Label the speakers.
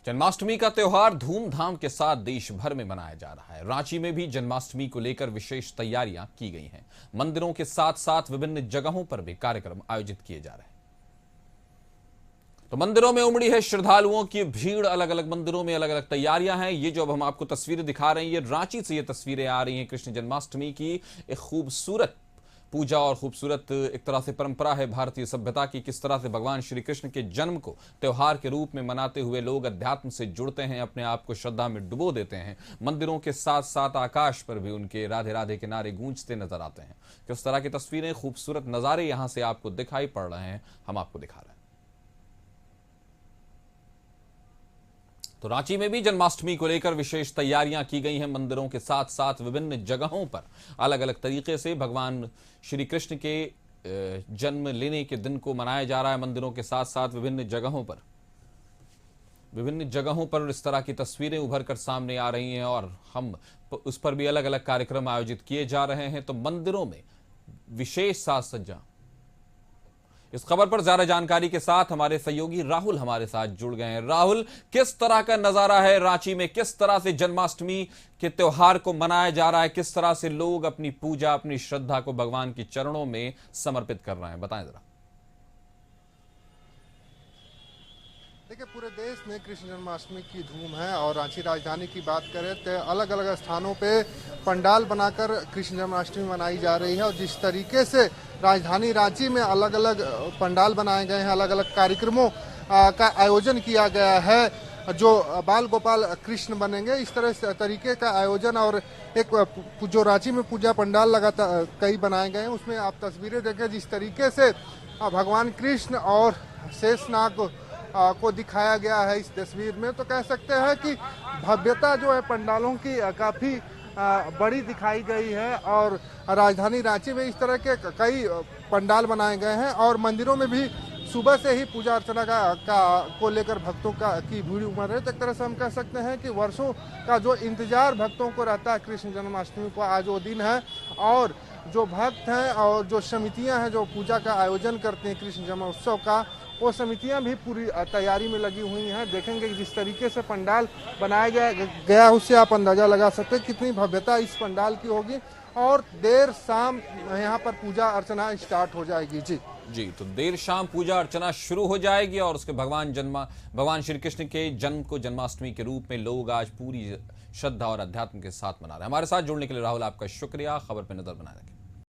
Speaker 1: जन्माष्टमी का त्योहार धूमधाम के साथ देश भर में मनाया जा रहा है। रांची में भी जन्माष्टमी को लेकर विशेष तैयारियां की गई हैं। मंदिरों के साथ साथ विभिन्न जगहों पर भी कार्यक्रम आयोजित किए जा रहे हैं। तो मंदिरों में उमड़ी है श्रद्धालुओं की भीड़। अलग अलग मंदिरों में अलग अलग तैयारियां हैं। ये जो अब हम आपको तस्वीरें दिखा रहे हैं, ये रांची से ये तस्वीरें आ रही हैं कृष्ण जन्माष्टमी की। एक खूबसूरत पूजा और खूबसूरत एक तरह से परंपरा है भारतीय सभ्यता की। किस तरह से भगवान श्री कृष्ण के जन्म को त्योहार के रूप में मनाते हुए लोग अध्यात्म से जुड़ते हैं, अपने आप को श्रद्धा में डुबो देते हैं। मंदिरों के साथ साथ आकाश पर भी उनके राधे राधे के नारे गूंजते नजर आते हैं। किस तरह की तस्वीरें, खूबसूरत नजारे यहां से आपको दिखाई पड़ रहे हैं, हम आपको दिखा रहे हैं। तो रांची में भी जन्माष्टमी को लेकर विशेष तैयारियां की गई हैं। मंदिरों के साथ साथ विभिन्न जगहों पर अलग अलग तरीके से भगवान श्री कृष्ण के जन्म लेने के दिन को मनाया जा रहा है। मंदिरों के साथ साथ विभिन्न जगहों पर इस तरह की तस्वीरें उभर कर सामने आ रही हैं और हम उस पर भी अलग अलग कार्यक्रम आयोजित किए जा रहे हैं। तो मंदिरों में विशेष साज सज्जा। इस खबर पर ज्यादा जानकारी के साथ हमारे सहयोगी राहुल हमारे साथ जुड़ गए हैं। राहुल, किस तरह का नजारा है रांची में? किस तरह से जन्माष्टमी के त्योहार को मनाया जा रहा है? किस तरह से लोग अपनी पूजा, अपनी श्रद्धा को भगवान के चरणों में समर्पित कर रहे हैं? बताएं जरा।
Speaker 2: देखिए, पूरे देश में कृष्ण जन्माष्टमी की धूम है और रांची राजधानी की बात करें तो अलग अलग स्थानों पे पंडाल बनाकर कृष्ण जन्माष्टमी मनाई जा रही है। और जिस तरीके से राजधानी रांची में अलग अलग पंडाल बनाए गए हैं, अलग अलग कार्यक्रमों का आयोजन किया गया है, जो बाल गोपाल कृष्ण बनेंगे, इस तरह तरीके का आयोजन और एक जो रांची में पूजा पंडाल लगातार कई बनाए गए हैं, उसमें आप तस्वीरें देखें जिस तरीके से भगवान कृष्ण और शेषनाग को दिखाया गया है इस तस्वीर में। तो कह सकते हैं कि भव्यता जो है पंडालों की काफ़ी बड़ी दिखाई गई है। और राजधानी रांची में इस तरह के कई पंडाल बनाए गए हैं और मंदिरों में भी सुबह से ही पूजा अर्चना को लेकर भक्तों की भीड़ उमड़ रही है। तो एक तरह से हम कह सकते हैं कि वर्षों का जो इंतजार भक्तों को रहता है कृष्ण जन्माष्टमी को, आज वो दिन है। और जो भक्त हैं और जो समितियां हैं जो पूजा का आयोजन करते हैं कृष्ण जन्मोत्सव का, वो समितियां भी पूरी तैयारी में लगी हुई हैं। देखेंगे कि जिस तरीके से पंडाल बनाया गया उससे आप अंदाजा लगा सकते हैं कितनी भव्यता इस पंडाल की होगी। और देर शाम यहाँ पर पूजा अर्चना स्टार्ट हो जाएगी। जी,
Speaker 1: तो देर शाम पूजा अर्चना शुरू हो जाएगी और उसके भगवान श्री कृष्ण के जन्म को जन्माष्टमी के रूप में लोग आज पूरी श्रद्धा और अध्यात्म के साथ मना रहे हैं। हमारे साथ जुड़ने के लिए राहुल, आपका शुक्रिया। खबर पर नजर बनाए रखें।